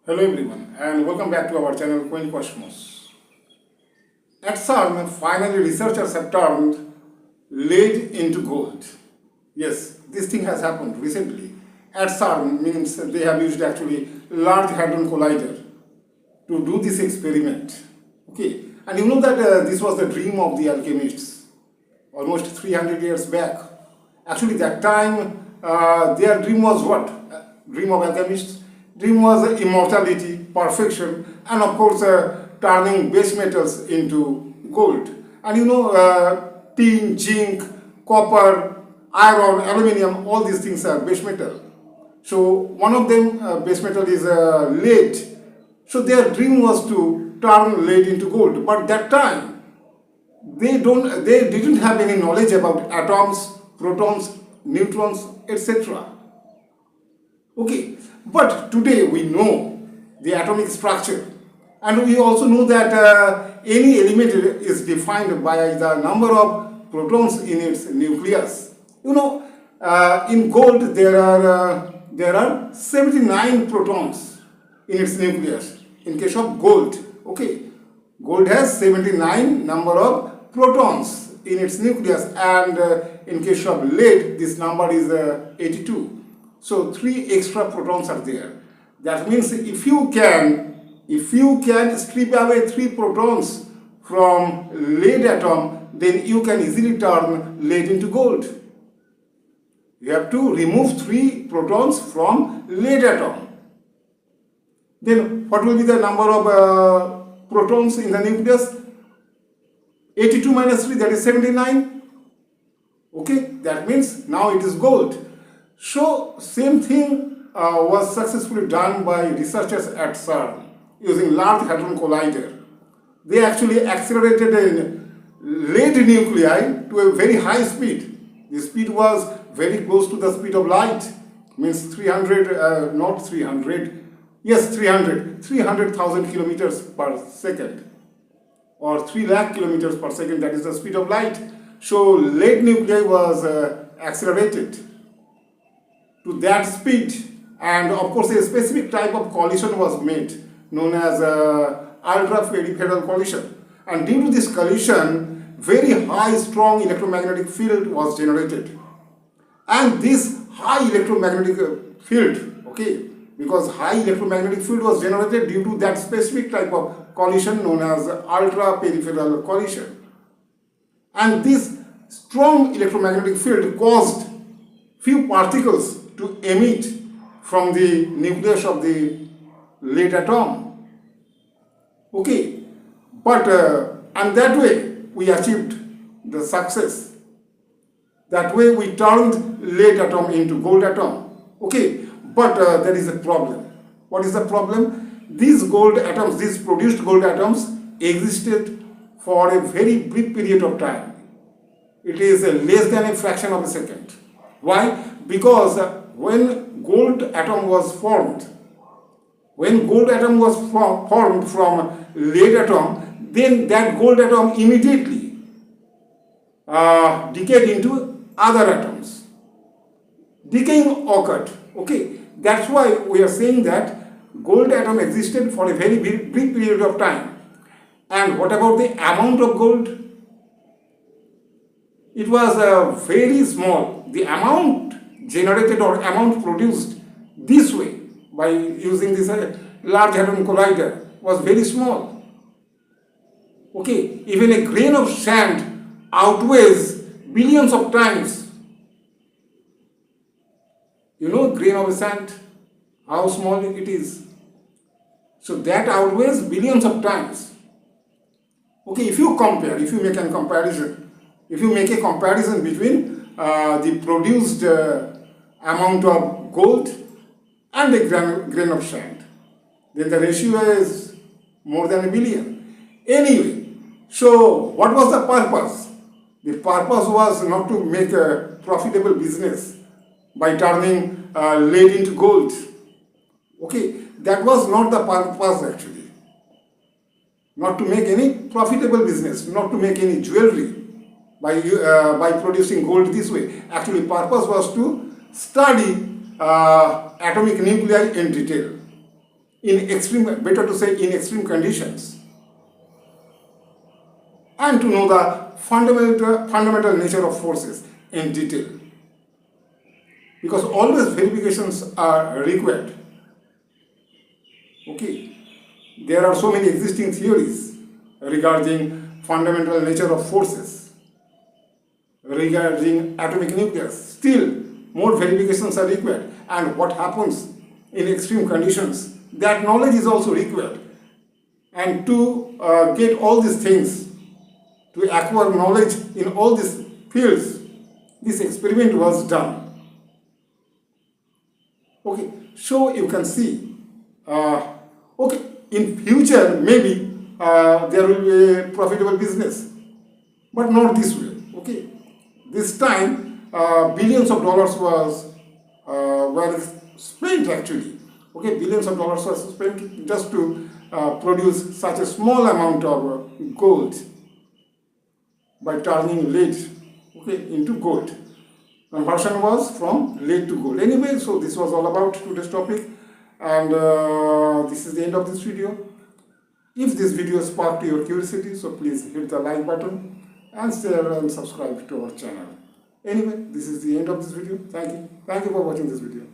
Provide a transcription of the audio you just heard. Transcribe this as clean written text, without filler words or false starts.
Hello everyone and welcome back to our channel Quaint. At CERN, finally researchers have turned lead into gold. Yes, this thing has happened recently. At CERN means they have used actually Large Hadron Collider to do this experiment. Okay, and you know that this was the dream of the alchemists almost 300 years back. Actually, that time their dream was what? Dream of alchemists? Dream was immortality, perfection, and of course turning base metals into gold. And you know, tin, zinc, copper, iron, aluminium, all these things are base metal. So one of them base metal is lead. So their dream was to turn lead into gold. But that time they didn't have any knowledge about atoms, protons, neutrons, etc. Okay, but today we know the atomic structure, and we also know that any element is defined by the number of protons in its nucleus. You know, in gold there are 79 protons in its nucleus. In case of gold, okay, gold has 79 number of protons in its nucleus, and in case of lead this number is 82. So 3 extra protons are there. That means if you can strip away 3 protons from lead atom, then you can easily turn lead into gold. You have to remove 3 protons from lead atom. Then what will be the number of protons in the nucleus? 82 minus 3, that is 79. Okay, that means now it is gold. So same thing was successfully done by researchers at CERN using Large Hadron Collider. They actually accelerated a lead nuclei to a very high speed. The speed was very close to the speed of light, means 300, not 300, yes 300,000 kilometers per second, or 3 lakh kilometers per second, that is the speed of light. So lead nuclei was accelerated to that speed, and of course a specific type of collision was made known as ultra-peripheral collision, and due to this collision very high strong electromagnetic field was generated. And this high electromagnetic field, okay, because high electromagnetic field was generated due to that specific type of collision known as ultra-peripheral collision, and this strong electromagnetic field caused few particles to emit from the nucleus of the lead atom. Okay, but and that way we achieved the success. That way we turned lead atom into gold atom. Okay, but there is a problem. What is the problem? These gold atoms, these produced gold atoms existed for a very brief period of time. It is less than a fraction of a second. Why? Because when gold atom was formed, from lead atom, then that gold atom immediately decayed into other atoms. Decaying occurred. Okay, that's why we are saying that gold atom existed for a very brief period of time. And what about the amount of gold? It was very small. The amount generated or amount produced this way by using this Large Hadron Collider was very small. Okay, even a grain of sand outweighs billions of times. You know, grain of sand, how small it is. So that outweighs billions of times. Okay, if you make a comparison between the produced amount of gold and a grain of sand, then the ratio is more than a billion. Anyway, so what was the purpose? The purpose was not to make a profitable business by turning lead into gold. Okay, that was not the purpose actually. Not to make any profitable business, not to make any jewelry by producing gold this way. Actually, purpose was to study atomic nuclei in detail. better to say in extreme conditions, and to know the fundamental nature of forces in detail. Because always verifications are required. Okay, there are so many existing theories regarding fundamental nature of forces, regarding atomic nucleus. Still, more verifications are required. And what happens in extreme conditions, that knowledge is also required. And to get all these things, to acquire knowledge in all these fields, this experiment was done. Okay, so you can see, okay, in future maybe there will be a profitable business, but not this way. Okay, this time billions of dollars were spent actually. Okay, billions of dollars were spent just to produce such a small amount of gold by turning lead, okay, into gold. Conversion was from lead to gold. Anyway, so this was all about today's topic, and this is the end of this video. If this video sparked your curiosity, so please hit the like button and share and subscribe to our channel. Anyway, this is the end of this video. Thank you. Thank you for watching this video.